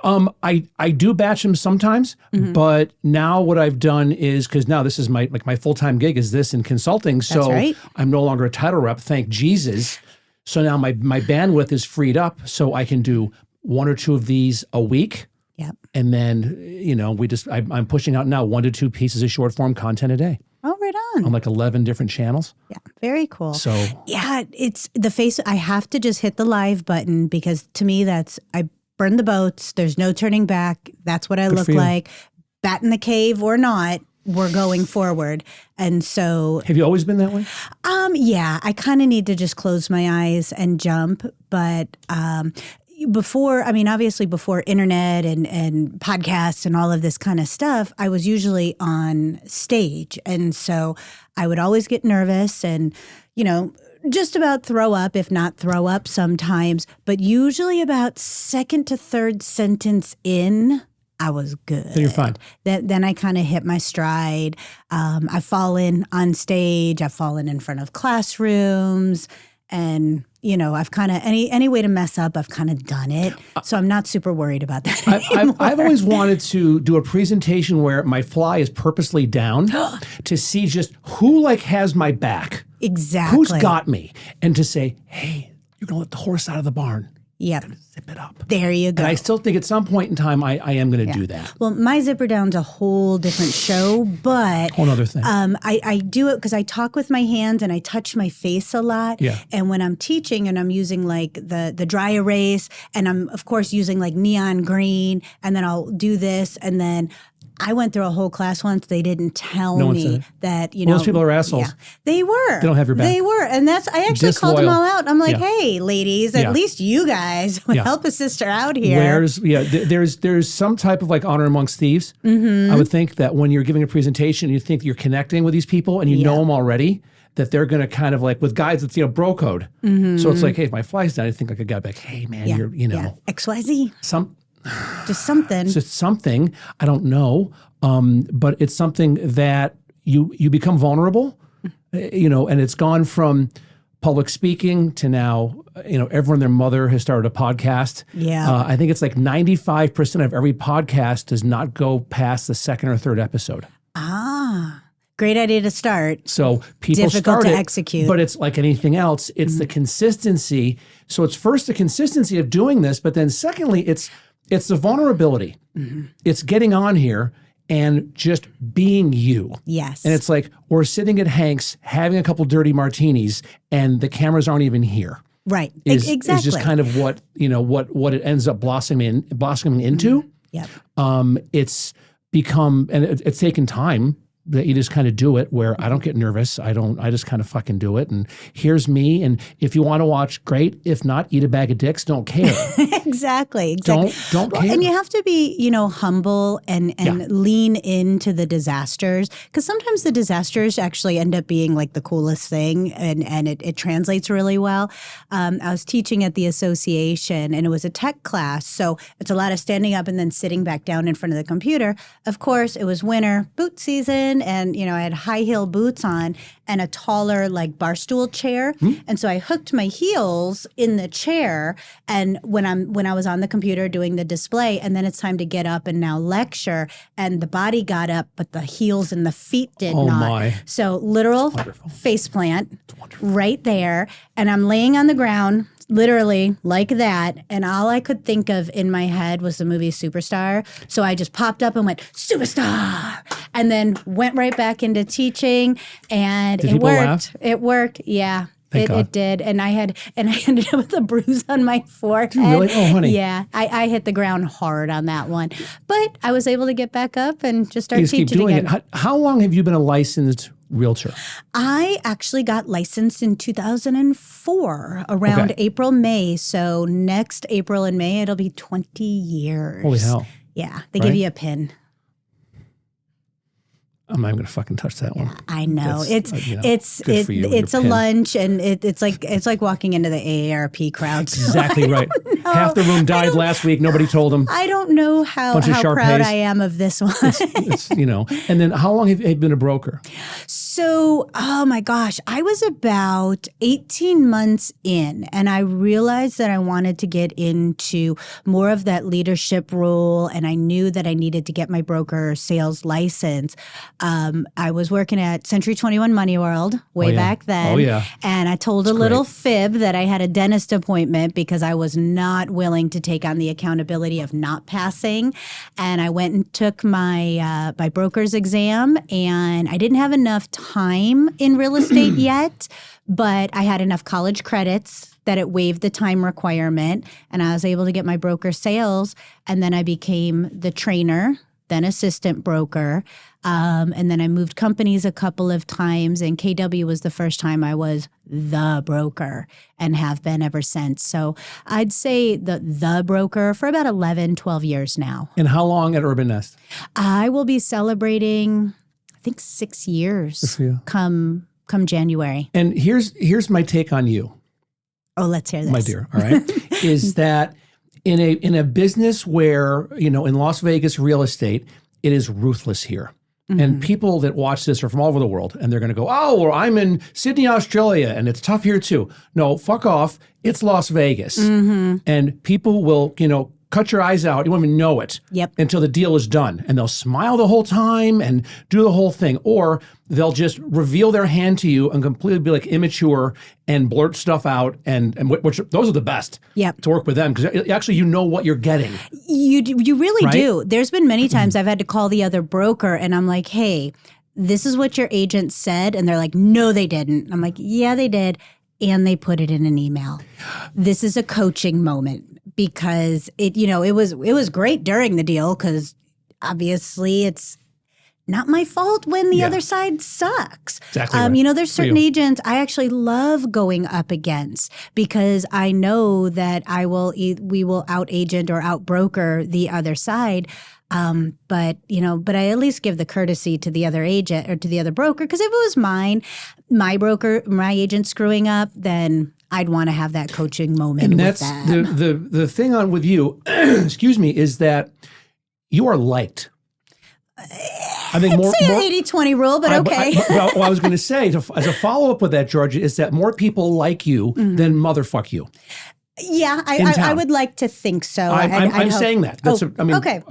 I do batch them sometimes, but now what I've done is, because now this is my full-time gig is this in consulting. So right. I'm no longer a title rep, thank Jesus. So now my bandwidth is freed up so I can do 1 or 2 of these a week. Yep. And then, I'm pushing out now 1 to 2 pieces of short form content a day. Oh, right on. On like 11 different channels. Yeah, very cool. So yeah, it's the face. I have to just hit the live button because to me, I burn the boats. There's no turning back. That's what I look like. Bat in the cave or not, we're going forward. And so. Have you always been that way? Yeah, I kind of need to just close my eyes and jump. But obviously before internet and podcasts and all of this kind of stuff, I was usually on stage. And so I would always get nervous and, just about throw up, if not throw up sometimes. But usually about second to third sentence in, I was good. Then you're fine. Then I kind of hit my stride. I've fallen on stage. I've fallen in front of classrooms. And, I've kind of, any way to mess up, I've kind of done it. So I'm not super worried about that I've always wanted to do a presentation where my fly is purposely down to see just who has my back. Exactly. Who's got me? And to say, hey, you're going to let the horse out of the barn. Yep. Zip it up. There you go. And I still think at some point in time, I am going to do that. Well, my zipper down's a whole different show, but whole other thing. I do it because I talk with my hands and I touch my face a lot. Yeah. And when I'm teaching and I'm using the dry erase and I'm of course using neon green and then I'll do this and then I went through a whole class once. They didn't tell me that, those people are assholes. Yeah, they were. They don't have your back. They were. And I actually called them all out. I'm like, hey, ladies, at least you guys would help a sister out here. There's some type of honor amongst thieves. I would think that when you're giving a presentation, you think you're connecting with these people and you know them already, that they're going to kind of with guides, it's, bro code. So it's hey, if my fly's down, I think I got back, hey man, you're, XYZ. Just something. It's just something. I don't know. But it's something that you become vulnerable, and it's gone from public speaking to now, everyone and their mother has started a podcast. Yeah. I think it's 95% of every podcast does not go past the second or third episode. Great idea to start. So people difficult start to it, execute. but it's like anything else. It's the consistency. So it's first the consistency of doing this, but then secondly, it's the vulnerability. It's getting on here and just being you. Yes. And it's we're sitting at Hank's having a couple dirty martinis and the cameras aren't even here. Right. Exactly. Is just kind of what it ends up blossoming into. Yep. It's become, and it's taken time that you just kind of do it where I don't get nervous. I just kind of fucking do it. And here's me. And if you want to watch, great. If not, eat a bag of dicks. Don't care. Exactly. Don't care. And you have to be, humble and lean into the disasters because sometimes the disasters actually end up being the coolest thing and it translates really well. I was teaching at the association and it was a tech class. So it's a lot of standing up and then sitting back down in front of the computer. Of course, it was winter, boot season. And, I had high heel boots on and a taller bar stool chair. And so I hooked my heels in the chair. And when I was on the computer doing the display, and then it's time to get up and now lecture. And the body got up, but the heels and the feet did not. My. So literal face plant right there. And I'm laying on the ground. Literally like that. And all I could think of in my head was the movie Superstar. So I just popped up and went, Superstar! And then went right back into teaching. And it worked. Laugh? It worked. Yeah. It did. And I ended up with a bruise on my forehead. Really? Oh, honey. Yeah. I hit the ground hard on that one. But I was able to get back up and just start teaching keep doing again. it. How long have you been a licensed realtor? I actually got licensed in 2004, around April, May. So next April and May, it'll be 20 years. Holy hell. Yeah. They give you a pin. I'm not even going to fucking touch that one. I know. That's, It's a lunch, and it's like walking into the AARP crowds. Exactly right. Half the room died last week. Nobody told them. I don't know how proud I am of this one. It's, and then how long have you been a broker? So, oh my gosh, I was about 18 months in, and I realized that I wanted to get into more of that leadership role, and I knew that I needed to get my broker sales license. I was working at Century 21 Money World way back then. Oh, yeah. And I told a little fib that I had a dentist appointment because I was not willing to take on the accountability of not passing. And I went and took my my broker's exam, and I didn't have enough time in real estate yet, but I had enough college credits that it waived the time requirement, and I was able to get my broker sales. And then I became the trainer, then assistant broker. And then I moved companies a couple of times, and KW was the first time I was the broker and have been ever since. So I'd say the broker for about 11, 12 years now. And how long at Urban Nest? I will be celebrating, I think, 6 years come January. And here's my take on you. Oh, let's hear this. My dear, all right, is that in a business where, in Las Vegas real estate, it is ruthless here. And people that watch this are from all over the world, and they're going to go, oh, well, I'm in Sydney, Australia, and it's tough here too. No, fuck off. It's Las Vegas. And people will, cut your eyes out. You won't even know it until the deal is done. And they'll smile the whole time and do the whole thing. Or they'll just reveal their hand to you and completely be like immature and blurt stuff out. And which those are the best to work with them, because actually you know what you're getting. You really do. There's been many times I've had to call the other broker, and I'm like, hey, this is what your agent said. And they're like, no, they didn't. I'm like, yeah, they did. And they put it in an email. This is a coaching moment, because it was great during the deal, because obviously it's not my fault when the other side sucks. Exactly right. There's certain agents I actually love going up against, because I know that we will out agent or out broker the other side. But I at least give the courtesy to the other agent or to the other broker, because if it was my broker, my agent screwing up, then I'd want to have that coaching moment. And that's the thing on with you, excuse me, is that you are liked. I think more 80-20 rule, but okay. I was going to say, as a follow-up with that, Georgia, is that more people like you than motherfuck you. Yeah, I would like to think so. I'm saying that. Okay.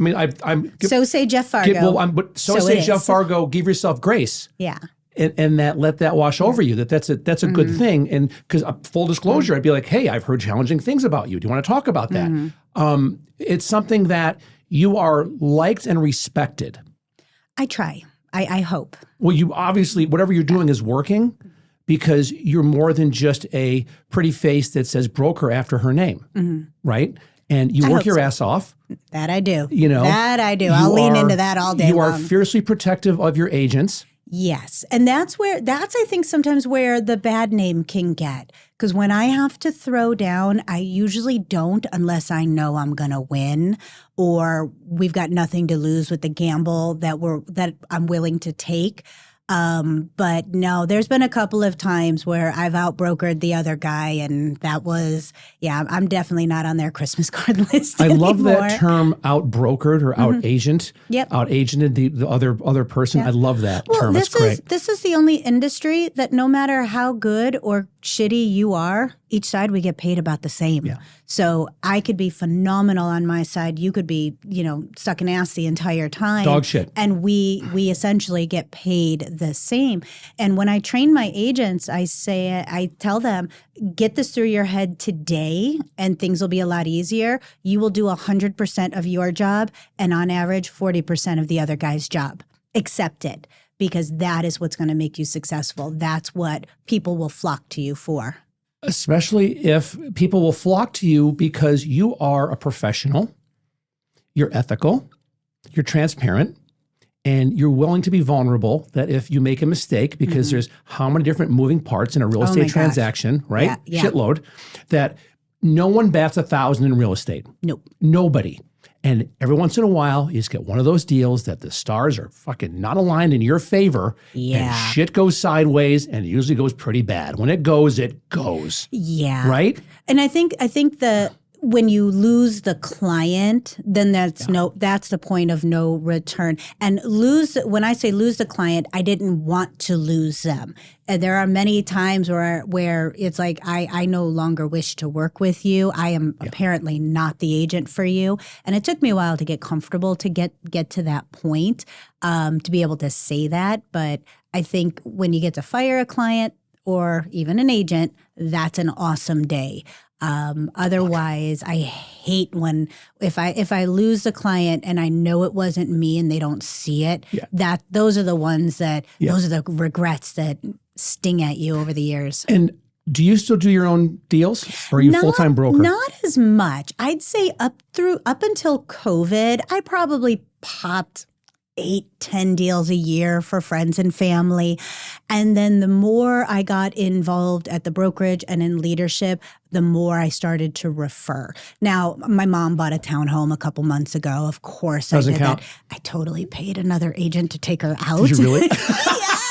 So say Jeff Fargo. Say Jeff Fargo. Give yourself grace. Yeah. And let that wash over you. That's a good thing. And because full disclosure, I'd be like, hey, I've heard challenging things about you. Do you want to talk about that? It's something that you are liked and respected. I try. I hope. Well, you obviously, whatever you're doing is working, because you're more than just a pretty face that says broker after her name, right? And you work your ass off. That I do. That I do. I'll lean into that all day long. You are fiercely protective of your agents. Yes. And that's I think sometimes where the bad name can get. Because when I have to throw down, I usually don't unless I know I'm going to win, or we've got nothing to lose with the gamble that I'm willing to take. But no, there's been a couple of times where I've outbrokered the other guy, and that was, I'm definitely not on their Christmas card list anymore. I love that term, outbrokered or out-agent. Yep. Out-agented the other person. Yep. I love that term. It's great. This is the only industry that no matter how good or shitty you are, each side we get paid about the same. Yeah. So I could be phenomenal on my side. You could be, sucking ass the entire time. Dog shit. And we essentially get paid the same. And when I train my agents, I tell them, get this through your head today and things will be a lot easier. You will do 100% of your job, and on average, 40% of the other guy's job. Accept it, because that is what's going to make you successful. That's what people will flock to you for. Especially if people will flock to you because you are a professional, you're ethical, you're transparent, and you're willing to be vulnerable, that if you make a mistake, because there's how many different moving parts in a real estate transaction, right? Yeah. Shitload, that no one bats 1,000 in real estate. Nope. Nobody. And every once in a while, you just get one of those deals that the stars are fucking not aligned in your favor. And shit goes sideways, and it usually goes pretty bad. When it goes, it goes. Yeah. Right? And I think when you lose the client, then that's the point of no return. And when I say lose the client, I didn't want to lose them. And there are many times where it's like, I no longer wish to work with you. I am apparently not the agent for you. And it took me a while to get comfortable to get to that point, to be able to say that. But I think when you get to fire a client or even an agent, that's an awesome day. Otherwise, I hate when if I lose the client and I know it wasn't me and they don't see it, those are the ones those are the regrets that sting at you over the years. And do you still do your own deals, or are you full-time broker? Not as much. I'd say up until COVID, I probably popped 8-10 deals a year for friends and family. And then the more I got involved at the brokerage and in leadership, the more I started to refer. Now, my mom bought a townhome a couple months ago. Of course, I did that. I totally paid another agent to take her out. Did you really? Yes.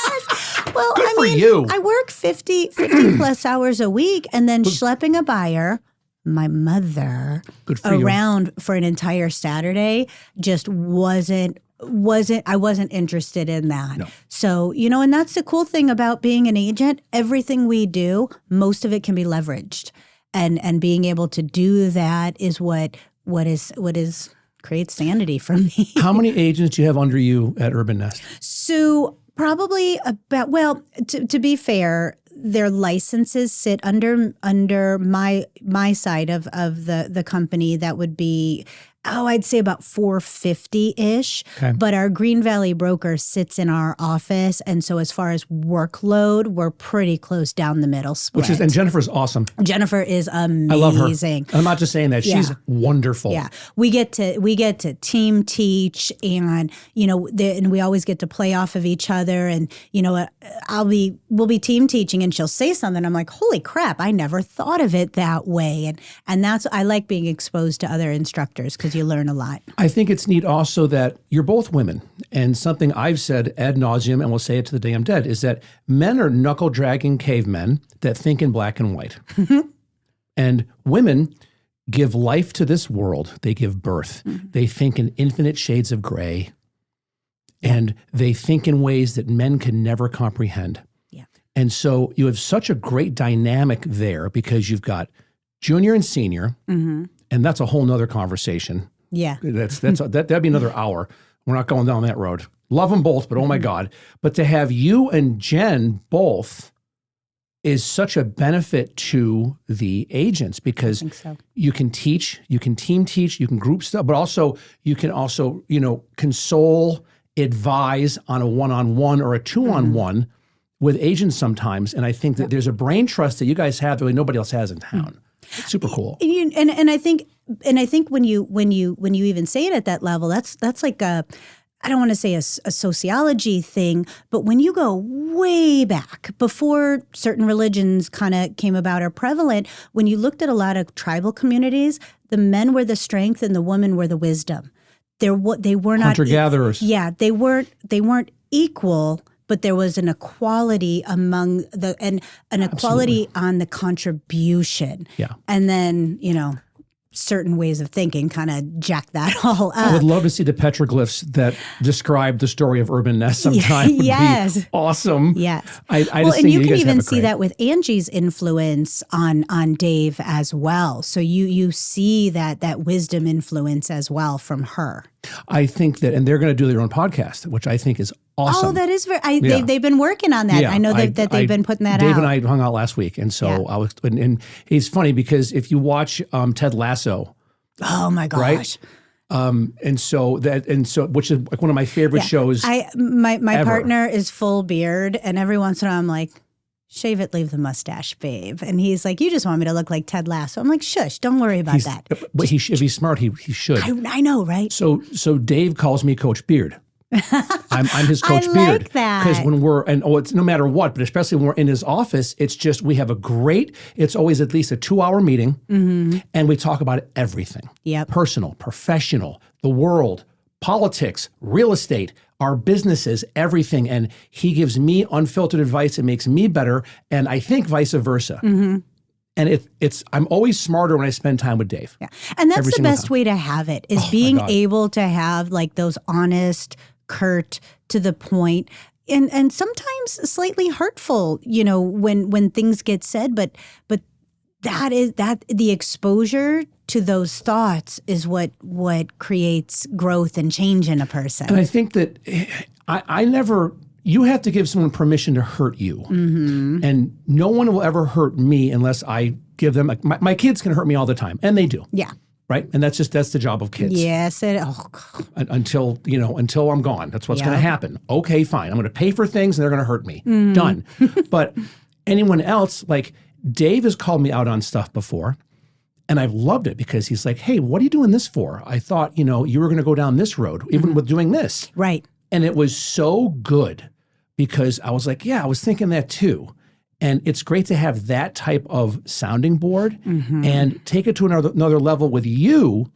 Well, Good for you. I work 50 plus hours a week, and then schlepping a buyer, my mother, around for an entire Saturday just wasn't interested in that. No. So, and that's the cool thing about being an agent. Everything we do, most of it can be leveraged. And being able to do that is what creates sanity for me. How many agents do you have under you at Urban Nest? So probably to be fair, their licenses sit under my side of the company. That would be, I'd say about 450-ish. Okay. But our Green Valley broker sits in our office. And so as far as workload, we're pretty close down the middle split. And Jennifer's awesome. Jennifer is amazing. I love her. I'm not just saying that. She's wonderful. Yeah. We get to team teach, and, and we always get to play off of each other. And, we'll be team teaching, and she'll say something. I'm like, holy crap, I never thought of it that way. And I like being exposed to other instructors, because you learn a lot. I think it's neat also that you're both women. And something I've said ad nauseum, and will say it to the day I'm dead, is that men are knuckle-dragging cavemen that think in black and white. And women give life to this world. They give birth. They think in infinite shades of gray. And they think in ways that men can never comprehend. Yeah. And so you have such a great dynamic there, because you've got junior and senior. And that's a whole nother conversation. Yeah. That'd be another hour. We're not going down that road. Love them both, but oh my God. But to have you and Jen both is such a benefit to the agents, because you can teach, you can team teach, you can group stuff, but also you can console, advise on a one-on-one or a two-on-one with agents sometimes. And I think that there's a brain trust that you guys have that really nobody else has in town. It's super cool. And I think when you even say it at that level, that's like I don't want to say a sociology thing, but when you go way back before certain religions kind of came about or prevalent, when you looked at a lot of tribal communities, the men were the strength and the women were the wisdom. They were not hunter-gatherers. They weren't equal. But there was an equality among an equality on the contribution. Yeah. And then, certain ways of thinking kind of jack that all up. I would love to see the petroglyphs that describe the story of Urban Nest sometime. Yes. Would be awesome. Yes. And you can even see that with Angie's influence on Dave as well. So you see that wisdom influence as well from her. I think that, and they're going to do their own podcast, which I think is awesome. Oh, that is they've been working on that. Yeah, I know that they've been putting that out. Dave and I hung out last week, and so I was, and it's funny because if you watch Ted Lasso, oh my gosh, right? Which is like one of my favorite shows. My partner is full beard, and every once in a while I'm like, shave it, leave the mustache, babe. And he's like, you just want me to look like Ted Lasso. I'm like, shush, don't worry about that. But if he's smart, he should. I know, right? So Dave calls me Coach Beard. I'm his Coach I Beard. like that. Because when it's no matter what, but especially when we're in his office, it's just, we have it's always at least a 2-hour meeting, and we talk about everything. Yep. Personal, professional, the world, politics, real estate, our businesses, everything. And he gives me unfiltered advice. It makes me better. And I think vice versa. And I'm always smarter when I spend time with Dave. Yeah. And that's the best way to have it, is being able to have like those honest, curt, to the point, and sometimes slightly hurtful, when things get said, but that the exposure to those thoughts is what creates growth and change in a person. And I think that you have to give someone permission to hurt you. And no one will ever hurt me unless I give them, my kids can hurt me all the time, and they do. Yeah. Right? And that's the job of kids. Yes. Until I'm gone. That's what's going to happen. Okay, fine. I'm going to pay for things and they're going to hurt me. Done. But anyone else, like Dave has called me out on stuff before, and I've loved it because he's like, hey, what are you doing this for? I thought, you were going to go down this road, even with doing this. Right. And it was so good because I was like, yeah, I was thinking that too. And it's great to have that type of sounding board and take it to another level with you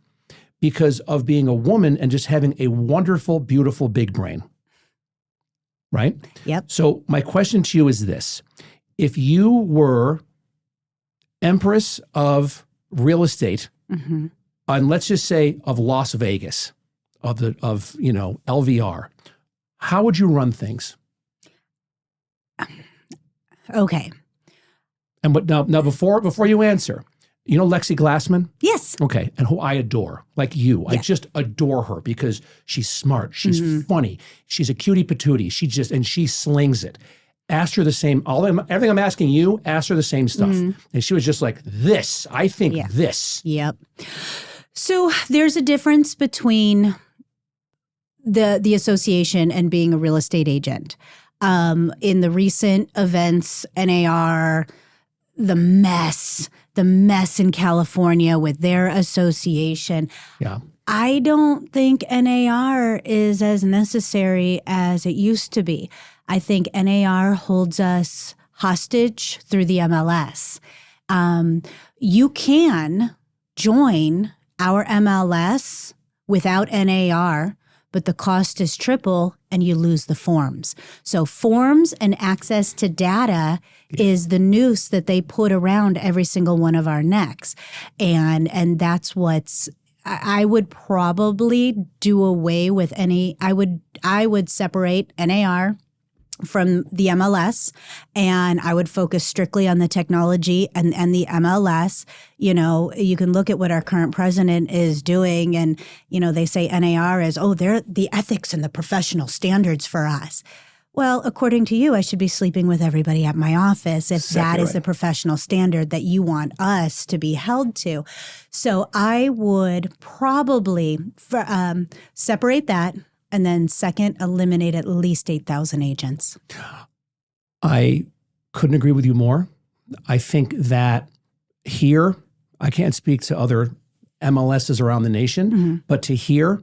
because of being a woman and just having a wonderful, beautiful, big brain. Right? Yep. So my question to you is this. If you were Empress of real estate, and let's just say of Las Vegas, of LVR, how would you run things? Okay. And now before you answer, Lexi Glassman? Yes. Okay. And who I adore, like you. Yeah. I just adore her because she's smart. She's funny. She's a cutie patootie. And she slings it. Asked her the same, everything I'm asking you, asked her the same stuff. And she was just like, this, I think this. Yep. So there's a difference between the association and being a real estate agent. In the recent events, NAR, the mess in California with their association. Yeah. I don't think NAR is as necessary as it used to be. I think NAR holds us hostage through the MLS. You can join our MLS without NAR, but the cost is triple and you lose the forms. So forms and access to data is the noose that they put around every single one of our necks. And that's I would probably do away with I would separate NAR from the MLS, and I would focus strictly on the technology and the MLS. You can look at what our current president is doing, and, they say NAR is, they're the ethics and the professional standards for us. Well, according to you, I should be sleeping with everybody at my office if that is the professional standard that you want us to be held to. So I would probably separate that. And then second, eliminate at least 8,000 agents. I couldn't agree with you more. I think that here, I can't speak to other MLSs around the nation, but to here,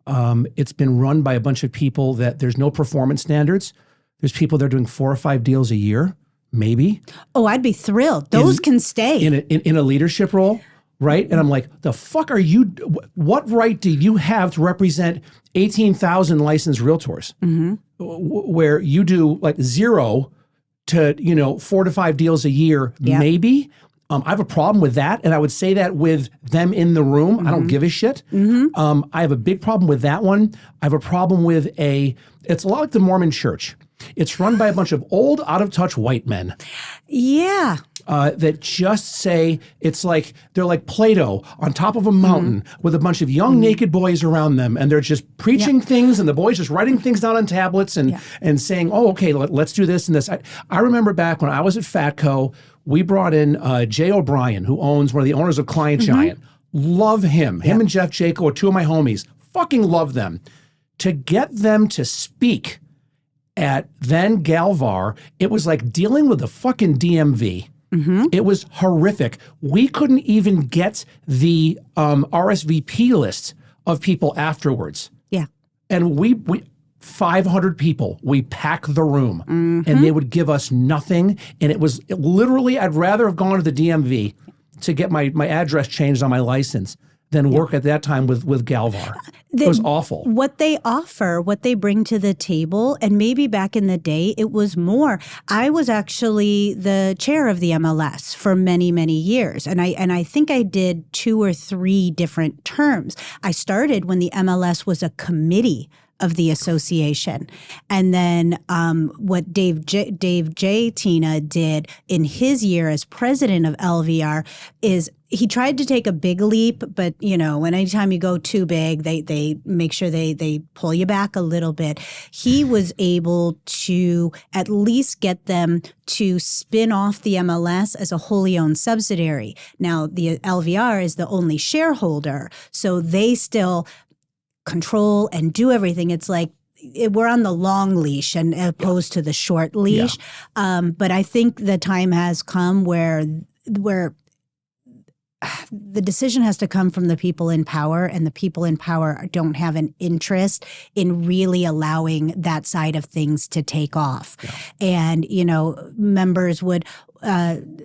it's been run by a bunch of people that there's no performance standards. There's people that are doing 4 or 5 deals a year, maybe. Oh, I'd be thrilled. Those can stay. In a leadership role. Right? And I'm like, the fuck are you, what right do you have to represent 18,000 licensed realtors where you do like 0 to, 4 to 5 deals a year, maybe? I have a problem with that. And I would say that with them in the room. I don't give a shit. I have a big problem with that one. I have a problem with it's a lot like the Mormon church. It's run by a bunch of old, out-of-touch white men. Yeah. That just say, it's like, they're like Plato on top of a mountain with a bunch of young naked boys around them. And they're just preaching things, and the boys just writing things down on tablets and saying, okay, let's do this and this. I remember back when I was at Fatco, we brought in Jay O'Brien, who owns one of the owners of Client Giant. Love him. Him and Jeff Jaco are 2 of my homies. Fucking love them. To get them to speak at then Galvar, it was like dealing with the fucking DMV. It was horrific. We couldn't even get the RSVP list of people afterwards. Yeah. And 500 people. We pack the room, and they would give us nothing. And it was literally, I'd rather have gone to the DMV to get my address changed on my license than work at that time with Galvar. It was awful. What they offer, what they bring to the table, and maybe back in the day, it was more. I was actually the chair of the MLS for many, many years. And I think I did 2 or 3 different terms. I started when the MLS was a committee of the association. And then what Dave J. Tina did in his year as president of LVR is he tried to take a big leap, but when anytime you go too big, they make sure they pull you back a little bit. He was able to at least get them to spin off the MLS as a wholly owned subsidiary. Now, the LVR is the only shareholder, so they still control and do everything. It's like we're on the long leash and opposed to the short leash. But I think the time has come where the decision has to come from the people in power, and the people in power don't have an interest in really allowing that side of things to take off. And,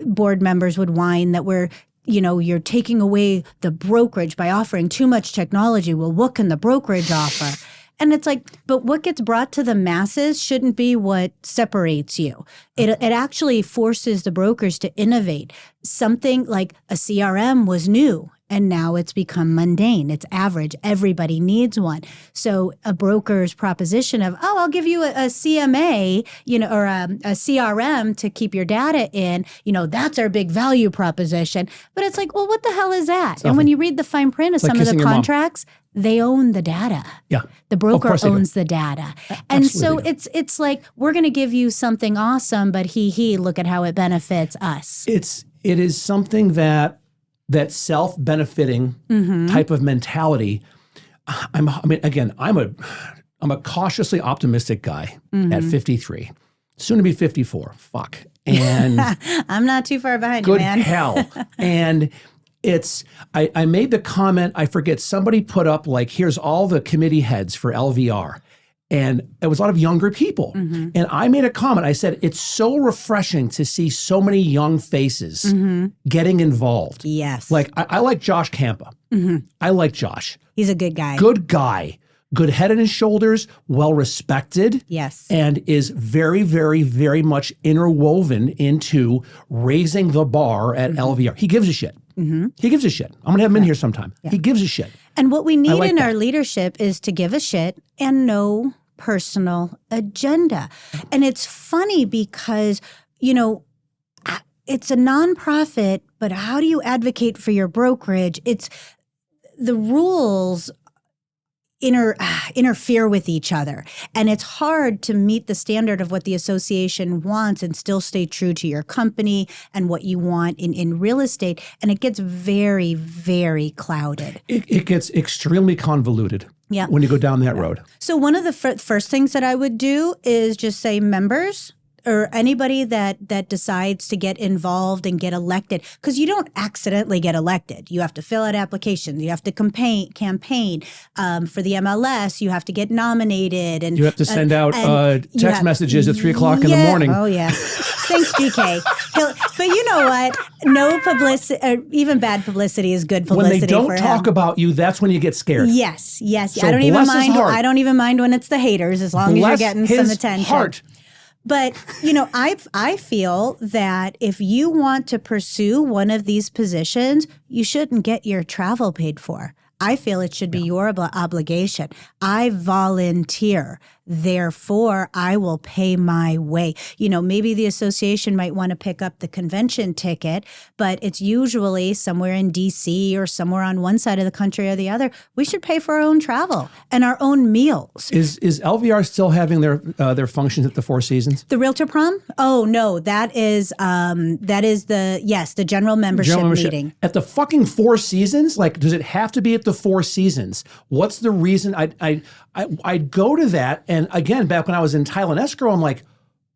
board members would whine that you're taking away the brokerage by offering too much technology. Well, what can the brokerage offer? And it's like, but what gets brought to the masses shouldn't be what separates you. It actually forces the brokers to innovate. Something like a CRM was new, and now it's become mundane. It's average. Everybody needs one. So a broker's proposition of, I'll give you a CMA, or a CRM to keep your data in, that's our big value proposition. But it's like, well, what the hell is that? And when you read the fine print of some of the contracts, they own the data. Yeah. The broker owns the data. And so it's like, we're going to give you something awesome, but look at how it benefits us. It is something that self-benefiting type of mentality. I'm a cautiously optimistic guy at 53, soon to be 54. Fuck. And I'm not too far behind you, man. Good hell. And I made the comment, I forget, somebody put up like, here's all the committee heads for LVR. And it was a lot of younger people. And I made a comment. I said, it's so refreshing to see so many young faces getting involved. Yes. Like, I like Josh Campa. I like Josh. He's a good guy. Good guy. Good head on his shoulders, well respected. Yes. And is very, very, very much interwoven into raising the bar at LVR. He gives a shit. He gives a shit. I'm going to have him in here sometime. He gives a shit. And what we need in our leadership is to give a shit and no personal agenda. And it's funny because, it's a nonprofit, but how do you advocate for your brokerage? It's the rules interfere with each other. And it's hard to meet the standard of what the association wants and still stay true to your company and what you want in real estate. And it gets very, very clouded. It gets extremely convoluted when you go down that road. So one of the first things that I would do is just say, members, or anybody that decides to get involved and get elected, because you don't accidentally get elected. You have to fill out applications. You have to campaign for the MLS. You have to get nominated, and you have to send out text messages at 3:00 in the morning. Oh yeah, thanks, GK. But you know what? No publicity, even bad publicity, is good publicity. When they don't talk about you, that's when you get scared. Yes. So I don't even mind. Heart. I don't even mind when it's the haters, as long as you're getting some attention. Heart. But, I feel that if you want to pursue one of these positions, you shouldn't get your travel paid for. I feel it should be your obligation. I volunteer. Therefore, I will pay my way. Maybe the association might want to pick up the convention ticket, but it's usually somewhere in DC or somewhere on one side of the country or the other. We should pay for our own travel and our own meals. Is LVR still having their functions at the Four Seasons? The Realtor Prom? Oh no, that is the general membership meeting at the fucking Four Seasons. Like, does it have to be at the Four Seasons? What's the reason? I'd go to that. And again, back when I was in Thailand escrow, I'm like,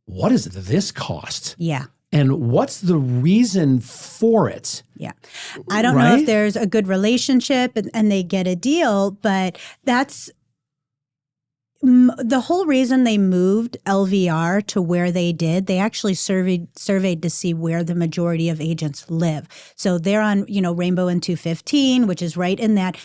what does this cost? Yeah. And what's the reason for it? Yeah. I don't know if there's a good relationship and they get a deal, but The whole reason they moved LVR to where they did, they actually surveyed to see where the majority of agents live. So they're on, Rainbow and 215, which is right in that,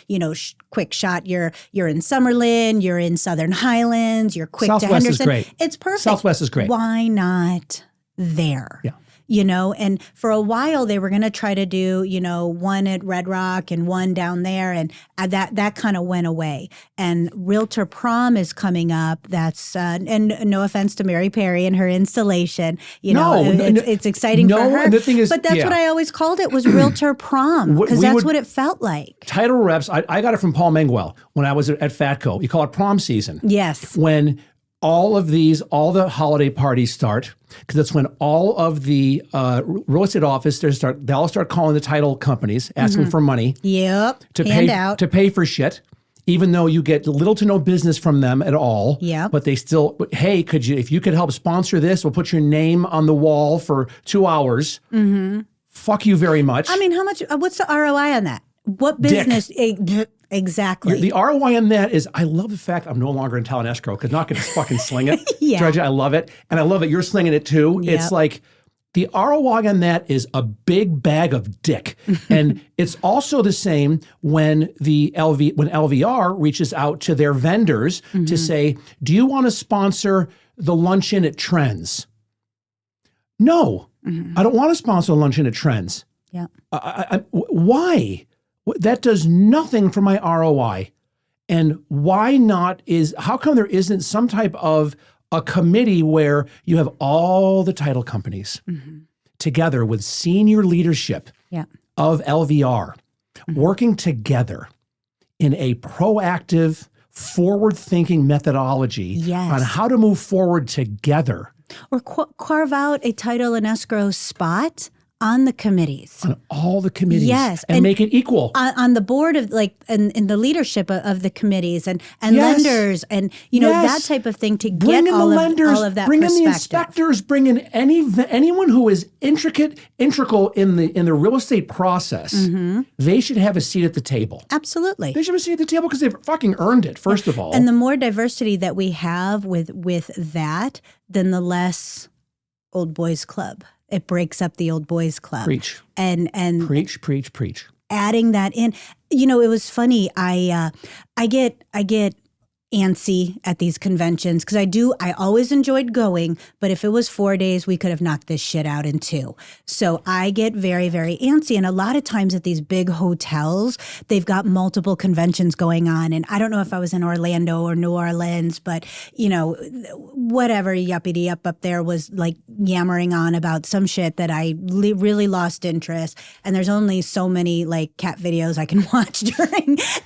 quick shot. You're in Summerlin, you're in Southern Highlands, you're quick Southwest to Henderson. Is great. It's perfect. Southwest is great. Why not there? Yeah. And for a while they were going to try to do, one at Red Rock and one down there. And that kind of went away. And Realtor Prom is coming up. That's, and no offense to Mary Perry and her installation, it's exciting for her. And the thing is, but that's what I always called it was Realtor Prom because that's what it felt like. Title reps, I got it from Paul Menguel when I was at Fatco. You call it prom season. Yes. When all the holiday parties start, because that's when all of the real estate offices they all start calling the title companies, asking for money. Yep. To pay for shit, even though you get little to no business from them at all. Yeah. But they still, hey, if you could help sponsor this, we'll put your name on the wall for 2 hours. Mm-hmm. Fuck you very much. I mean, how much? What's the ROI on that? What business? Exactly. The ROI on that is, I love the fact I'm no longer in talent escrow because not going to fucking sling it. Yeah. Georgia, I love it. And I love that you're slinging it too. Yep. It's like the ROI on that is a big bag of dick. And it's also the same when when LVR reaches out to their vendors to say, do you want to sponsor the luncheon at Trends? No, I don't want to sponsor a luncheon at Trends. Yeah. Why? That does nothing for my ROI. And how come there isn't some type of a committee where you have all the title companies together with senior leadership of LVR working together in a proactive, forward-thinking methodology on how to move forward together? Or carve out a title and escrow spot on the committees. On all the committees. Yes. And make it equal. On the board of in the leadership of the committees and lenders and, that type of thing to bring get all of that bring perspective. in the inspectors, bring in anyone who is integral in the real estate process. They should have a seat at the table. Absolutely. They should have a seat at the table because they've fucking earned it, first of all. And the more diversity that we have with that, then the less old boys club. It breaks up the old boys club. Preach. And preach. Adding that in, it was funny. I get antsy at these conventions because I always enjoyed going, but if it was 4 days, we could have knocked this shit out in 2. So I get very, very antsy. And a lot of times at these big hotels, they've got multiple conventions going on. And I don't know if I was in Orlando or New Orleans, but whatever yuppity up there was like yammering on about some shit that I really lost interest. And there's only so many like cat videos I can watch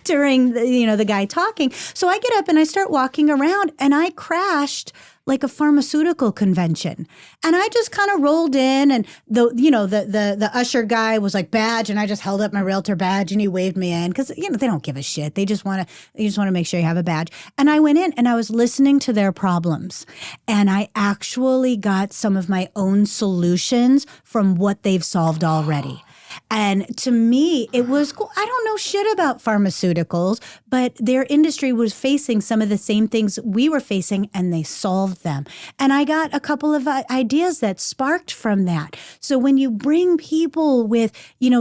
during the guy talking. So I get up and I start walking around and I crashed like a pharmaceutical convention. And I just kind of rolled in and the usher guy was like badge and I just held up my realtor badge and he waved me in because they don't give a shit. They just want to make sure you have a badge. And I went in and I was listening to their problems and I actually got some of my own solutions from what they've solved already. And to me, it was cool. I don't know shit about pharmaceuticals, but their industry was facing some of the same things we were facing, and they solved them. And I got a couple of ideas that sparked from that. So when you bring people with,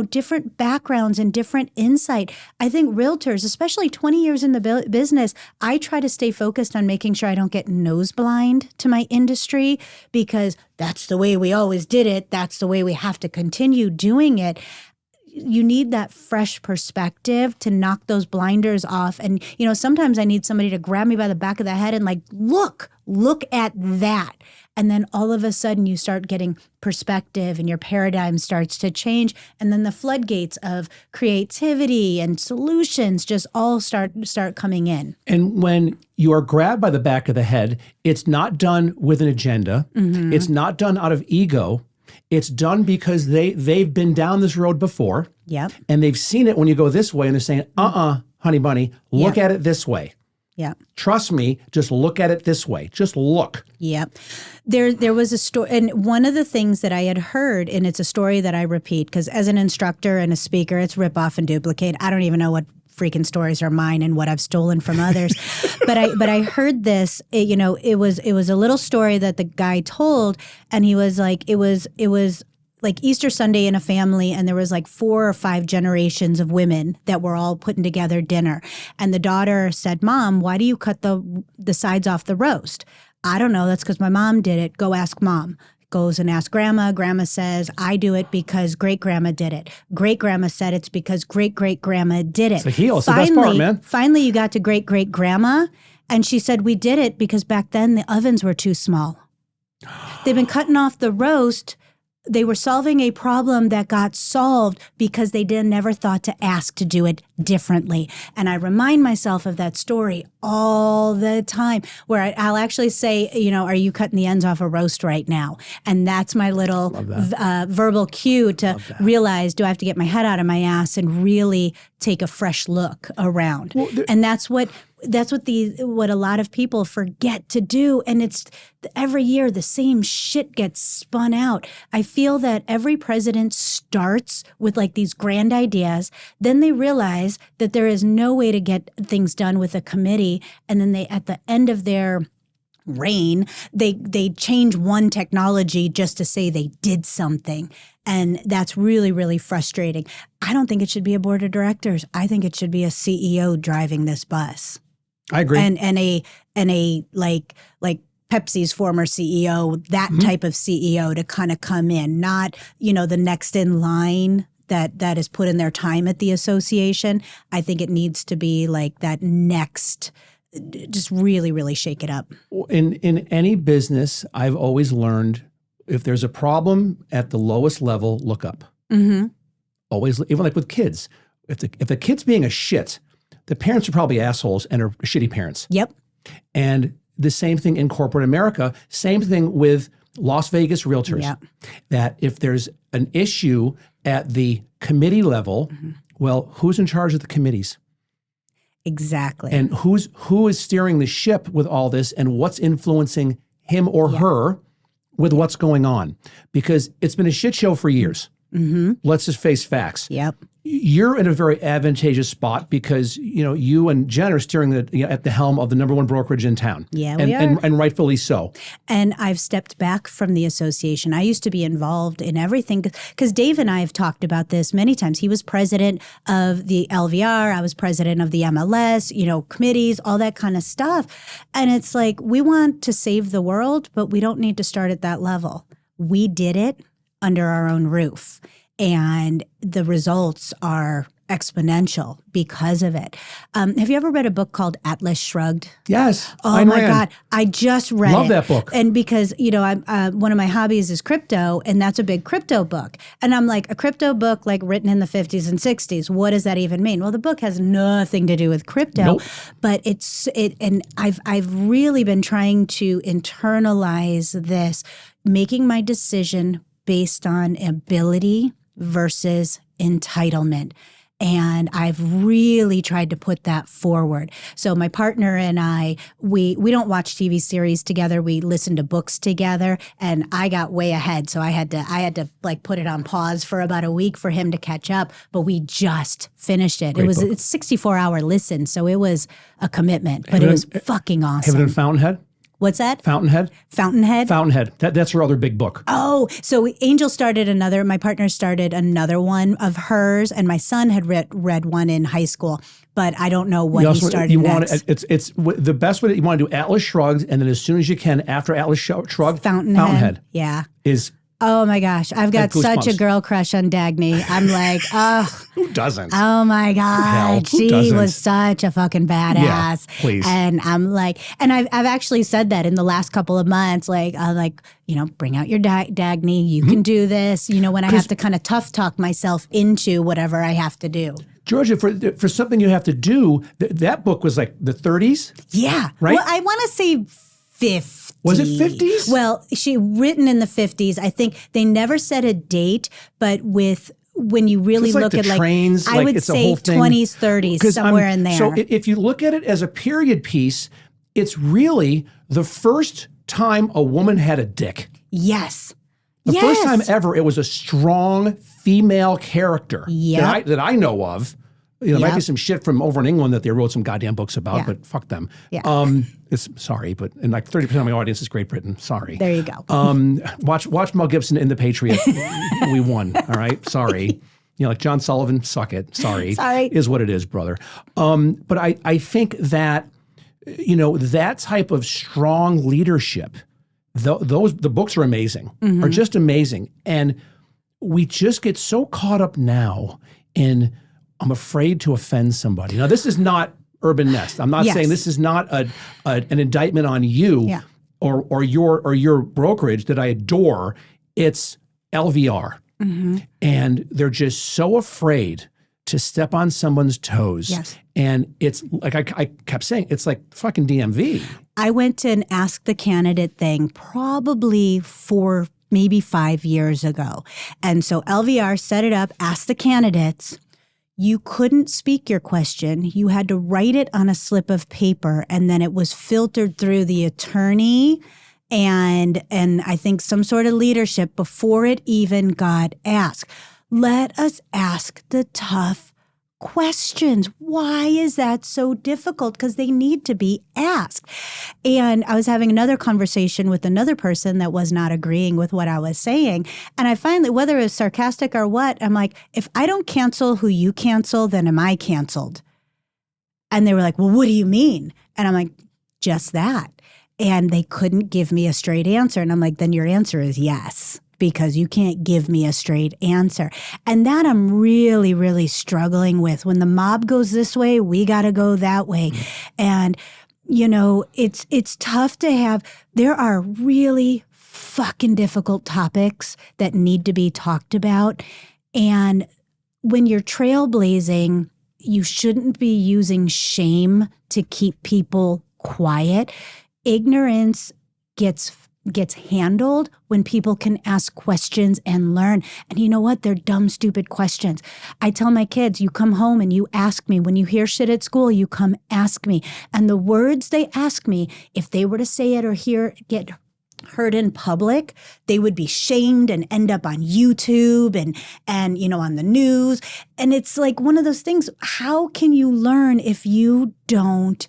different backgrounds and different insight, I think realtors, especially 20 years in the business, I try to stay focused on making sure I don't get nose blind to my industry because that's the way we always did it. That's the way we have to continue doing it. You need that fresh perspective to knock those blinders off. And, sometimes I need somebody to grab me by the back of the head and like, look at that. And then all of a sudden you start getting perspective and your paradigm starts to change. And then the floodgates of creativity and solutions just all start coming in. And when you are grabbed by the back of the head, it's not done with an agenda. Mm-hmm. It's not done out of ego. It's done because they've been down this road before. Yep. And they've seen it when you go this way and they're saying, honey bunny, look at it this way. Yeah. Trust me, just look at it this way. Just look. Yep. There was a story, and one of the things that I had heard, and it's a story that I repeat, because as an instructor and a speaker, it's rip off and duplicate. I don't even know what freaking stories are mine and what I've stolen from others. But I heard this, it was a little story that the guy told, and he was like, it was like Easter Sunday in a family, and there was like 4 or 5 generations of women that were all putting together dinner. And the daughter said, "Mom, why do you cut the sides off the roast?" "I don't know. That's because my mom did it. Go ask Mom." Goes and asks Grandma. Grandma says, "I do it because great-grandma did it." Great-grandma said it's because great-great-grandma did it. It's a heel. It's the best part, man. Finally, you got to great-great-grandma, and she said, "We did it because back then the ovens were too small." They've been cutting off the roast. They were solving a problem that got solved because they never thought to ask to do it differently. And I remind myself of that story all the time, where I'll actually say, "Are you cutting the ends off a roast right now?" And that's my little verbal cue to realize, do I have to get my head out of my ass and really take a fresh look around? Well, and that's what a lot of people forget to do. And it's every year the same shit gets spun out. I feel that every president starts with like these grand ideas. Then they realize that there is no way to get things done with a committee. And then at the end of their reign, they change one technology just to say they did something. And that's really, really frustrating. I don't think it should be a board of directors. I think it should be a CEO driving this bus. I agree. And a like Pepsi's former CEO, that type of CEO to kind of come in, not, the next in line that is put in their time at the association. I think it needs to be like that next, just really, really shake it up. In any business, I've always learned, if there's a problem at the lowest level, look up. Mm-hmm. Always, even like with kids. If the kid's being a shit, the parents are probably assholes and are shitty parents. Yep. And the same thing in corporate America, same thing with Las Vegas realtors. Yep. That if there's an issue at the committee level, well, who's in charge of the committees? Exactly. And who is steering the ship with all this, and what's influencing him or her with what's going on? Because it's been a shit show for years. Mm-hmm. Let's just face facts. Yep. You're in a very advantageous spot because, you and Jen are steering at the helm of the #1 brokerage in town. Yeah, we are. And rightfully so. And I've stepped back from the association. I used to be involved in everything because Dave and I have talked about this many times. He was president of the LVR. I was president of the MLS, committees, all that kind of stuff. And it's like, we want to save the world, but we don't need to start at that level. We did it under our own roof. And the results are exponential because of it. Have you ever read a book called Atlas Shrugged? Yes. Oh my God. I just read it. Love that book. And because, I'm one of my hobbies is crypto, and that's a big crypto book. And I'm like, a crypto book like written in the 50s and 60s, what does that even mean? Well, the book has nothing to do with crypto, nope. But and I've really been trying to internalize this, making my decision based on ability versus entitlement. And I've really tried to put that forward. So my partner and I, we don't watch TV series together. We listen to books together, and I got way ahead. So I had to like put it on pause for about a week for him to catch up. But we just finished it. Great book. It's 64-hour listen. So it was a commitment, but it was fucking awesome. Have it in Fountainhead? What's that? Fountainhead? Fountainhead. That's her other big book. Oh, so Angel started my partner started another one of hers, and my son had read one in high school, but I don't know what he started next. It's the best way that you want to do Atlas Shrugged, and then as soon as you can, after Atlas Shrugged, Fountainhead. Yeah. Is... Oh my gosh, I've got such a girl crush on Dagny. I'm like, oh. Who doesn't? Oh my God. She was such a fucking badass. Yeah, please. And I'm like, and I've actually said that in the last couple of months, like, bring out your Dagny. You can do this. When I have to kind of tough talk myself into whatever I have to do. Georgia, for something you have to do, that book was like the 30s? Yeah. Right? Well, I want to say 50. Was it 50s? Well, she written in the 50s. I think they never said a date, but when you really look at trains, I would say 20s, 30s, somewhere in there. So if you look at it as a period piece, it's really the first time a woman had a dick. Yes. The first time ever it was a strong female character that I know of. There might be some shit from over in England that they wrote some goddamn books about, but fuck them. Yeah. It's sorry, but and like 30% of my audience is Great Britain. Sorry. There you go. Watch Mel Gibson in The Patriot. We won. All right. Sorry. Like John Sullivan, suck it. Sorry. Sorry. Is what it is, brother. But I think that, that type of strong leadership, the books are amazing, are just amazing. And we just get so caught up now in, I'm afraid to offend somebody. Now, this is not Urban Nest. I'm not saying this is not an indictment on you or your brokerage that I adore. It's LVR. And they're just so afraid to step on someone's toes. Yes. And it's like I kept saying, it's like fucking DMV. I went to an Ask the Candidate thing probably 4, maybe 5 years ago. And so LVR set it up, asked the candidates. You couldn't speak your question. You had to write it on a slip of paper, and then it was filtered through the attorney and I think some sort of leadership before it even got asked. Let us ask the tough questions. Why is that so difficult? Because they need to be asked. And I was having another conversation with another person that was not agreeing with what I was saying. And I finally, whether it was sarcastic or what, I'm like, if I don't cancel who you cancel, then am I canceled? And they were like, well, what do you mean? And I'm like, just that. And they couldn't give me a straight answer. And I'm like, then your answer is yes, because you can't give me a straight answer. And that I'm really, really struggling with. When the mob goes this way, we got to go that way. And, it's tough to have, there are really fucking difficult topics that need to be talked about. And when you're trailblazing, you shouldn't be using shame to keep people quiet. Ignorance gets handled when people can ask questions and learn. And you know what? They're dumb, stupid questions. I tell my kids, you come home and you ask me. When you hear shit at school, you come ask me. And the words they ask me, if they were to say it or get heard in public, they would be shamed and end up on YouTube and on the news. And it's like one of those things, how can you learn if you don't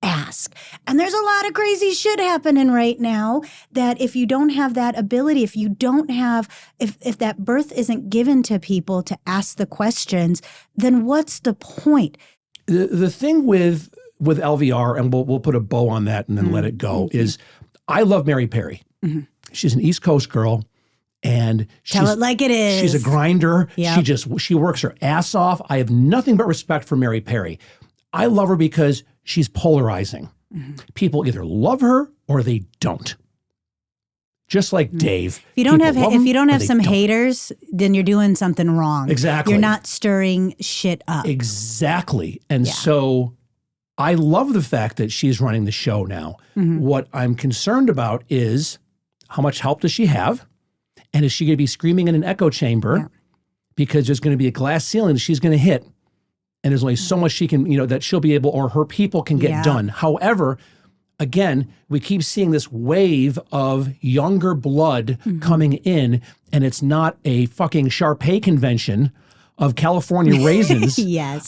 ask? And there's a lot of crazy shit happening right now that if you don't have that ability, if that birth isn't given to people to ask the questions, then what's the point? The thing with LVR, and we'll put a bow on that and then let it go, is I love Mary Perry. She's an East Coast girl. And tell it like it is. She's a grinder. Yep. She works her ass off. I have nothing but respect for Mary Perry. I love her because she's polarizing. People either love her or they don't. Just like Dave. If you don't have some haters, then you're doing something wrong. Exactly. You're not stirring shit up. Exactly. And so I love the fact that she's running the show now. What I'm concerned about is how much help does she have? And is she going to be screaming in an echo chamber because there's going to be a glass ceiling that she's going to hit? And there's only so much she can, that she'll be able, or her people can get done. However, again, we keep seeing this wave of younger blood coming in, and it's not a fucking Shar-Pei convention of California raisins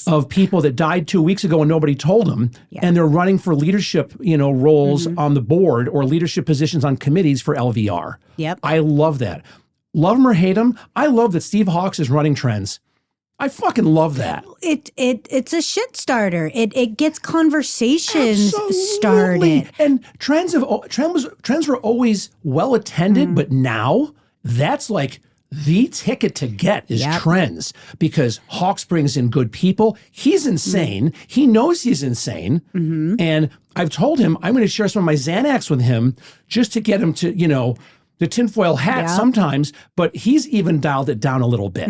of people that died 2 weeks ago and nobody told them, and they're running for leadership, roles on the board or leadership positions on committees for LVR. Yep. I love that. Love them or hate them, I love that Steve Hawks is running trends. I fucking love that. It's a shit starter. It gets conversations started. And trends were always well attended, but now that's like the ticket to get is trends, because Hawks brings in good people. He's insane. He knows he's insane. And I've told him I'm going to share some of my Xanax with him just to get him to, the tinfoil hat sometimes, but he's even dialed it down a little bit.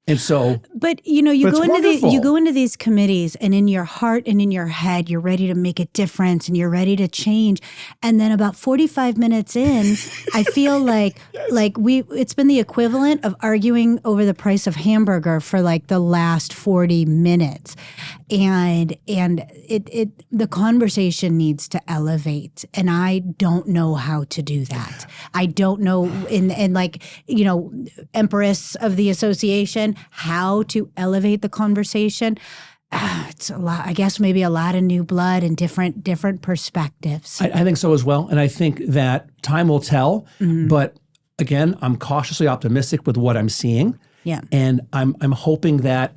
And so, but you go into these committees, and in your heart and in your head, you're ready to make a difference and you're ready to change. And then about 45 minutes in, I feel like it's been the equivalent of arguing over the price of hamburger for like the last 40 minutes. And the conversation needs to elevate, and I don't know how to do that. I don't know, Empress of the association, how to elevate the conversation. it's a lot. I guess maybe a lot of new blood and different perspectives. I think so as well. And I think that time will tell. But again, I'm cautiously optimistic with what I'm seeing. Yeah. And I'm hoping that,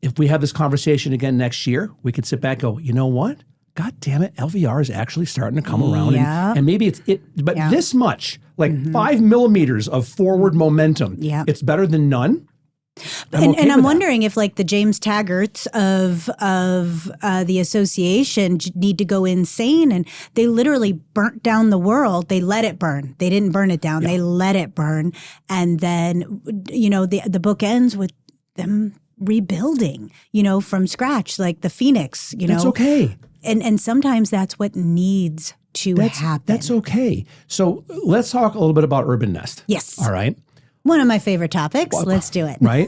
if we have this conversation again next year, we can sit back and go, you know what? God damn it, LVR is actually starting to come around. Yeah. And maybe but this much, like 5 millimeters of forward momentum, it's better than none. I'm wondering if like the James Taggarts of the association need to go insane, and they literally burnt down the world. They let it burn. They didn't burn it down. They let it burn. And then, the book ends with them rebuilding, from scratch, like the Phoenix, That's okay. And sometimes that's what needs to happen. That's okay. So let's talk a little bit about Urban Nest. Yes. All right. One of my favorite topics. Let's do it. Right.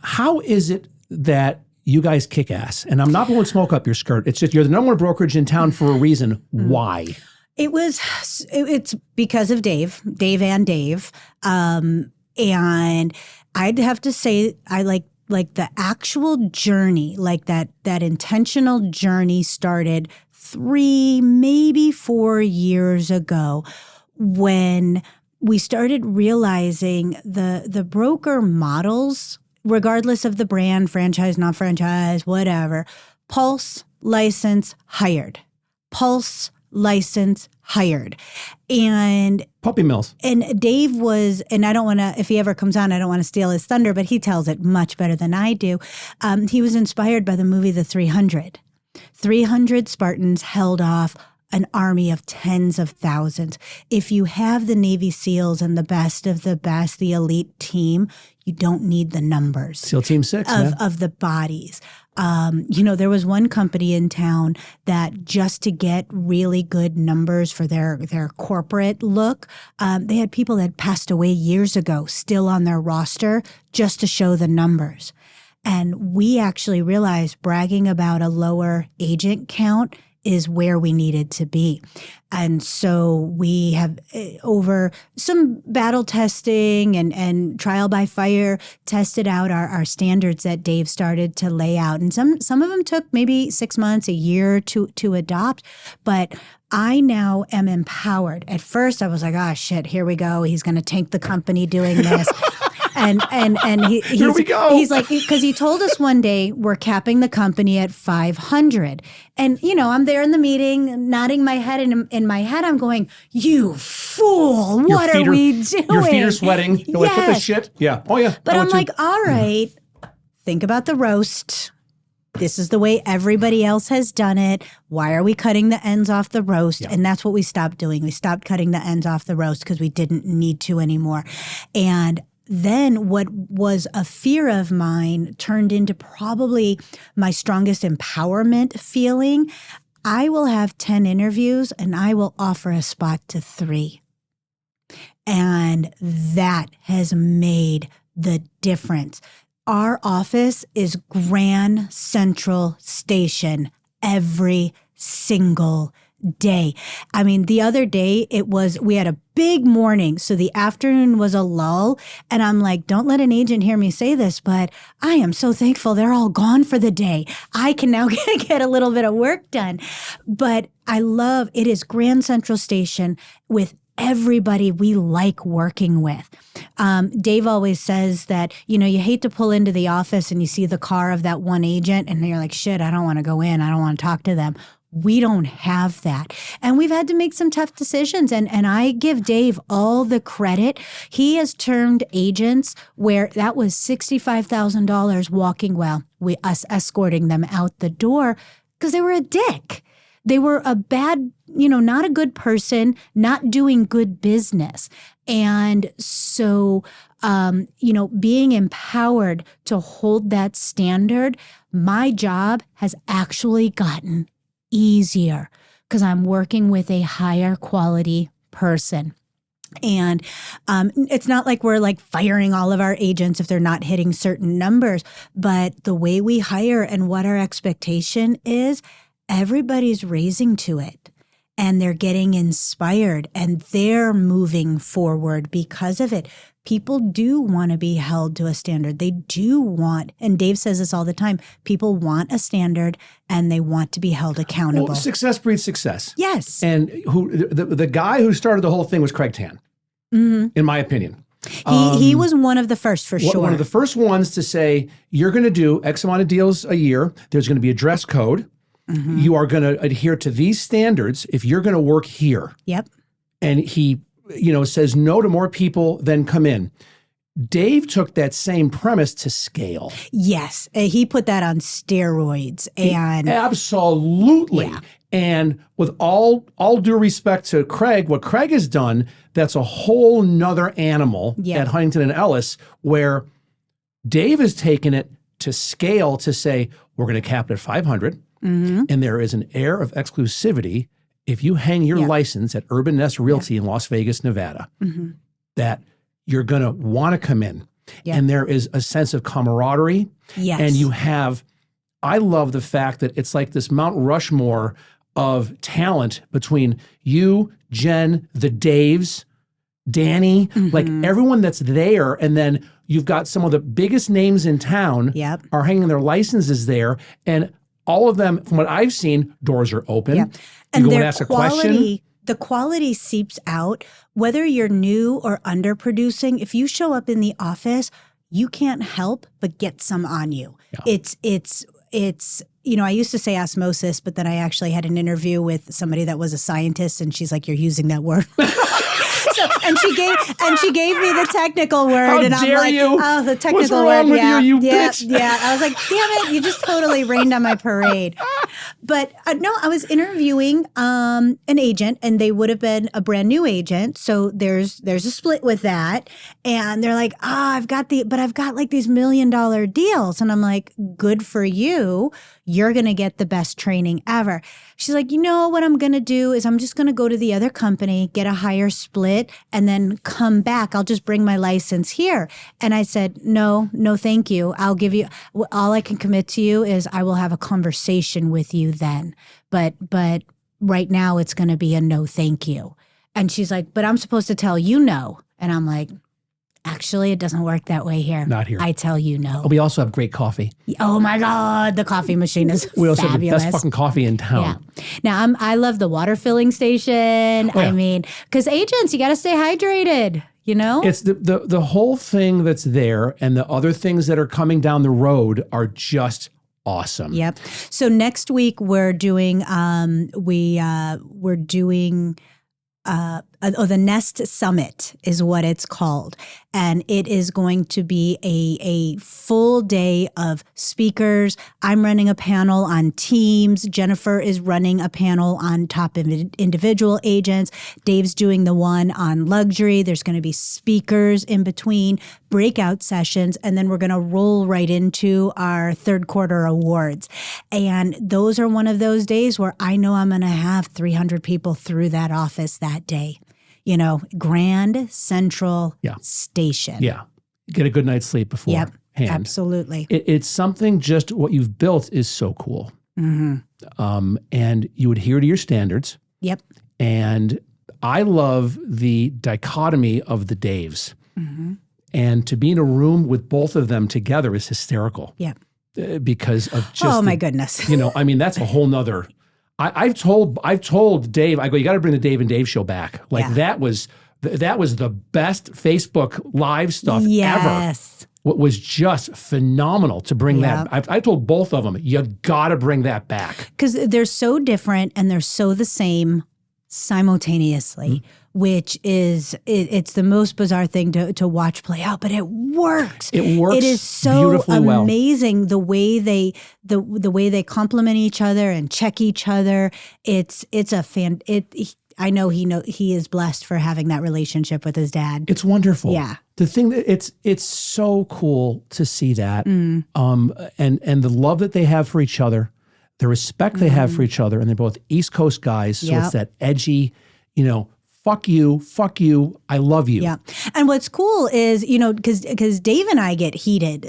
How is it that you guys kick ass? And I'm not blowing smoke up your skirt. It's just you're the number one brokerage in town for a reason. Why? It's because of Dave and Dave. And I'd have to say I like the actual journey, like that intentional journey started 3, maybe 4 years ago when we started realizing the broker models, regardless of the brand, franchise, not franchise, whatever, pulse, license, hired. Pulse, license, hired. And puppy mills. And Dave was, and I don't want to, if he ever comes on, I don't want to steal his thunder, but he tells it much better than I do. He was inspired by the movie The 300. 300 Spartans held off an army of tens of thousands. If you have the Navy SEALs and the best of the best, the elite team, you don't need the numbers. SEAL Team 6 of the bodies. There was one company in town that just to get really good numbers for their corporate look, they had people that passed away years ago still on their roster just to show the numbers. And we actually realized bragging about a lower agent count is where we needed to be. And so we have, over some battle testing and trial by fire, tested out our standards that Dave started to lay out. And some of them took maybe 6 months, a year to adopt. But I now am empowered. At first, I was like, oh, shit, here we go. He's going to tank the company doing this. And here we go. He's like, because he told us one day we're capping the company at 500. And, I'm there in the meeting nodding my head. And in my head, I'm going, you fool, what are we doing? Your feet are sweating. You're like, what the shit? Yeah. Oh, yeah. But I'm like, all right, think about the roast. This is the way everybody else has done it. Why are we cutting the ends off the roast? Yeah. And that's what we stopped doing. We stopped cutting the ends off the roast because we didn't need to anymore. And then what was a fear of mine turned into probably my strongest empowerment feeling. I will have 10 interviews and I will offer a spot to 3. And that has made the difference. Our office is Grand Central Station every single day. I mean, the other day we had a big morning. So the afternoon was a lull. And I'm like, don't let an agent hear me say this, but I am so thankful they're all gone for the day. I can now get a little bit of work done. But it is Grand Central Station with everybody we like working with. Dave always says that, you hate to pull into the office and you see the car of that one agent and you're like, shit, I don't want to go in. I don't want to talk to them. We don't have that. And we've had to make some tough decisions. And I give Dave all the credit. He has turned agents where that was $65,000 walking us escorting them out the door because they were a dick. They were a bad, not a good person, not doing good business. And so, being empowered to hold that standard, my job has actually gotten easier because I'm working with a higher quality person. And it's not like we're like firing all of our agents if they're not hitting certain numbers, but the way we hire and what our expectation is, everybody's raising to it and they're getting inspired and they're moving forward because of it. people do want to be held to a standard. They do want, and Dave says this all the time, people want a standard and they want to be held accountable. Well, success breeds success. Yes. And the guy who started the whole thing was Craig Tan, in my opinion. He was one of the first, for sure. One of the first ones to say, you're going to do X amount of deals a year. There's going to be a dress code. You are going to adhere to these standards if you're going to work here. Yep. And he, says no to more people than come in. Dave took that same premise to scale. Yes. He put that on steroids. And absolutely. Yeah. And with all due respect to Craig, what Craig has done, that's a whole nother animal at Huntington and Ellis, where Dave has taken it to scale to say, we're going to cap it at 500. And there is an air of exclusivity if you hang your license at Urban Nest Realty in Las Vegas, Nevada, that you're going to want to come in. And there is a sense of camaraderie. Yes. And I love the fact that it's like this Mount Rushmore of talent between you, Jen, the Daves, Danny, like everyone that's there. And then you've got some of the biggest names in town are hanging their licenses there. And all of them, from what I've seen, doors are open. Yep. You go and ask a question. The quality seeps out. Whether you're new or underproducing, if you show up in the office, you can't help but get some on you. Yeah. It's I used to say osmosis, but then I actually had an interview with somebody that was a scientist, and she's like, "You're using that word." And she gave me the technical word. How and dare I'm like, you? oh, the technical What's wrong word. with you bitch? Yeah. I was like, damn it, you just totally rained on my parade. But no, I was interviewing an agent, and they would have been a brand new agent. So there's a split with that. And they're like, I've got like these $1 million deals. And I'm like, good for you. You're going to get the best training ever. She's like, what I'm going to do is I'm just going to go to the other company, get a higher split, and then come back. I'll just bring my license here. And I said, no, thank you. I'll give you, all I can commit to you is I will have a conversation with you then. But right now it's going to be a no, thank you. And she's like, but I'm supposed to tell you no. And I'm like, actually, it doesn't work that way here. Not here. I tell you no. We also have great coffee. Oh my God, the coffee machine is we also fabulous. have the best fucking coffee in town. Yeah. Now, I love the water filling station. Oh, yeah. I mean, because agents, you got to stay hydrated. It's the whole thing that's there, and the other things that are coming down the road are just awesome. Yep. So next week we're doing the Nest Summit is what it's called. And it is going to be a full day of speakers. I'm running a panel on teams. Jennifer is running a panel on top individual agents. Dave's doing the one on luxury. There's going to be speakers in between, breakout sessions, and then we're going to roll right into our third quarter awards. And those are one of those days where I know I'm going to have 300 people through that office that day. Grand Central Station. Yeah. Get a good night's sleep beforehand. Yep, absolutely. It's something, just what you've built is so cool. And you adhere to your standards. Yep. And I love the dichotomy of the Daves. And to be in a room with both of them together is hysterical. Yep. Because of just my goodness. That's a whole nother. I've told Dave, I go, you got to bring the Dave and Dave show back. That was the best Facebook Live stuff ever. What was just phenomenal to bring that. I told both of them, you got to bring that back. Because they're so different and they're so the same simultaneously, which is, it's the most bizarre thing to watch play out, but it works. It works. It is so amazing well. the way they complement each other and check each other. I know he is blessed for having that relationship with his dad. It's wonderful. Yeah. The thing that it's so cool to see that, and the love that they have for each other, the respect they have for each other, and they're both East Coast guys, so it's that edgy, fuck you, I love you. Yeah. And what's cool is, because Dave and I get heated,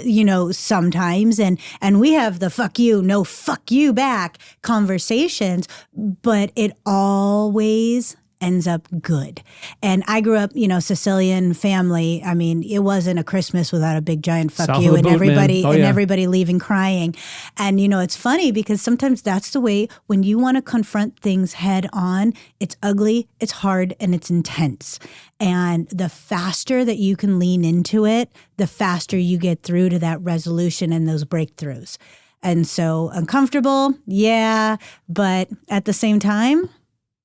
sometimes, and we have the fuck you, no fuck you back conversations, but it always ends up good. And I grew up, Sicilian family. I mean, it wasn't a Christmas without a big giant fuck South you of the and boot, man. everybody leaving crying. And, it's funny because sometimes that's the way when you want to confront things head on, it's ugly, it's hard, and it's intense. And the faster that you can lean into it, the faster you get through to that resolution and those breakthroughs. And so uncomfortable, yeah, but at the same time,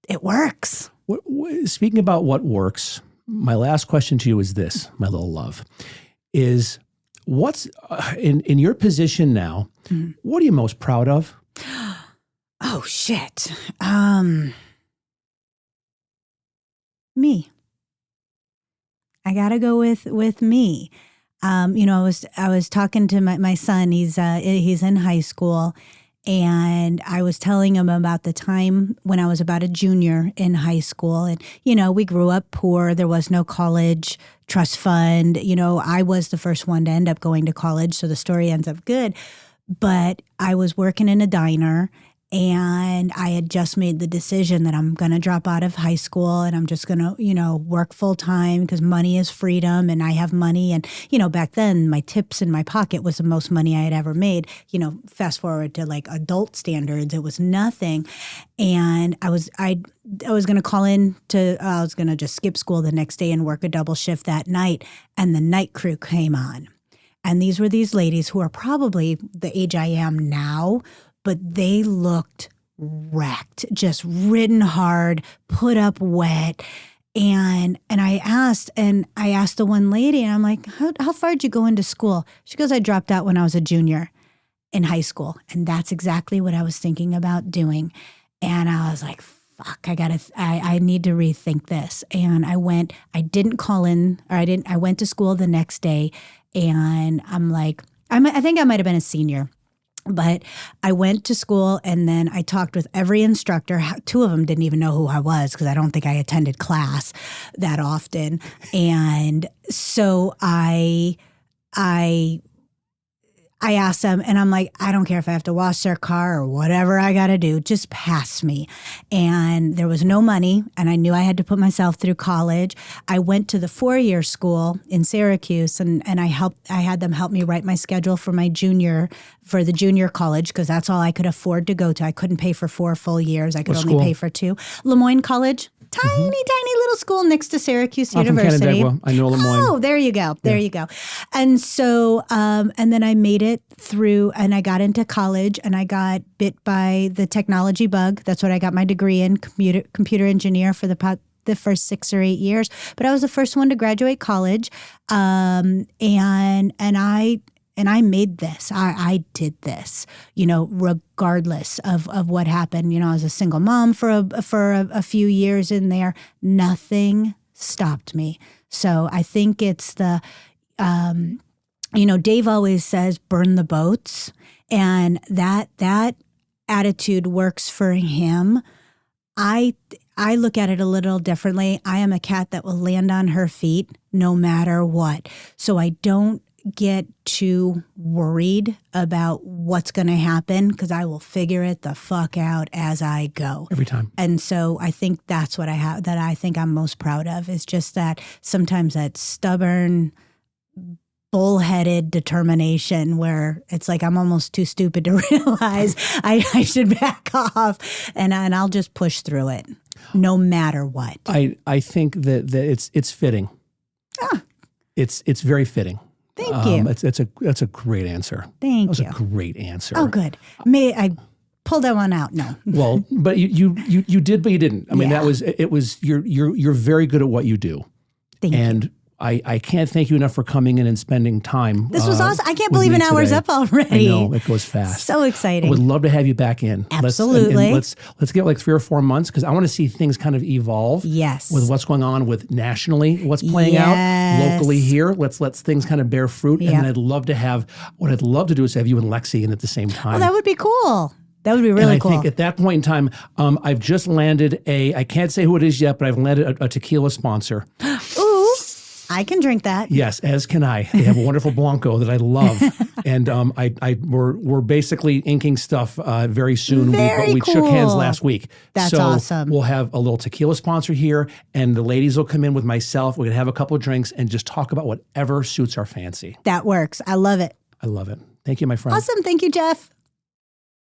it works. Speaking about what works, my last question to you is this, my little love, is what's in your position now, what are you most proud of? Oh, shit. Me. I got to go with me. I was talking to my son. He's in high school, and I was telling him about the time when I was about a junior in high school. And, we grew up poor. There was no college trust fund. I was the first one to end up going to college. So the story ends up good. But I was working in a diner, and I had just made the decision that I'm going to drop out of high school and I'm just going to, work full time because money is freedom and I have money. And, back then my tips in my pocket was the most money I had ever made. Fast forward to like adult standards, it was nothing. And I was going to call in I was going to just skip school the next day and work a double shift that night. And the night crew came on. And these were these ladies who are probably the age I am now, but they looked wrecked, just ridden hard, put up wet. And I asked the one lady, and I'm like, how far did you go into school? She goes, I dropped out when I was a junior in high school. And that's exactly what I was thinking about doing. And I was like, fuck, I need to rethink this. And I went to school the next day, and I'm like, I think I might have been a senior. But I went to school, and then I talked with every instructor. Two of them didn't even know who I was because I don't think I attended class that often. And so I asked them, and I'm like, I don't care if I have to wash their car or whatever I got to do, just pass me. And there was no money, and I knew I had to put myself through college. I went to the 4-year school in Syracuse, and I had them help me write my schedule for the junior college because that's all I could afford to go to. I couldn't pay for 4 full years. I could only pay for 2. Lemoyne College. Tiny little school next to Syracuse University. From Canandaigua. I know Lemoyne. Oh, there you go. There you go. And so, and then I made it through, and I got into college, and I got bit by the technology bug. That's what I got my degree in, computer engineer for the first 6 or 8 years. But I was the first one to graduate college, and I made this. I did this, regardless of what happened. I was a single mom for a few years in there. Nothing stopped me. So I think it's the, Dave always says, burn the boats. And that attitude works for him. I look at it a little differently. I am a cat that will land on her feet no matter what. So I don't get too worried about what's going to happen because I will figure it the fuck out as I go. Every time. And so I think that's what I think I'm most proud of is just that sometimes that stubborn, bullheaded determination where it's like I'm almost too stupid to realize I should back off and I'll just push through it no matter what. I think that it's fitting. It's very fitting. Thank you. That's a great answer. Thank you. That was a great answer. Oh, good. I pulled that one out. No. Well, but you did, but you didn't. I mean, you're very good at what you do. Thank you. And I can't thank you enough for coming in and spending time. This was awesome. I can't believe an hour's up already. I know, it goes fast. So exciting. I would love to have you back in. Absolutely. Let's get like 3 or 4 months because I want to see things kind of evolve. Yes. With what's going on with nationally, what's playing out locally here. Let's let things kind of bear fruit. Yep. And then what I'd love to do is have you and Lexi in at the same time. Well, that would be cool. That would be really cool. I think at that point in time, I've just landed I can't say who it is yet, but I've landed a tequila sponsor. Ooh. I can drink that. Yes, as can I. They have a wonderful Blanco that I love. And we're basically inking stuff very soon. We shook hands last week. That's so awesome. We'll have a little tequila sponsor here, and the ladies will come in with myself. We're going to have a couple of drinks and just talk about whatever suits our fancy. That works. I love it. I love it. Thank you, my friend. Awesome. Thank you, Jeff.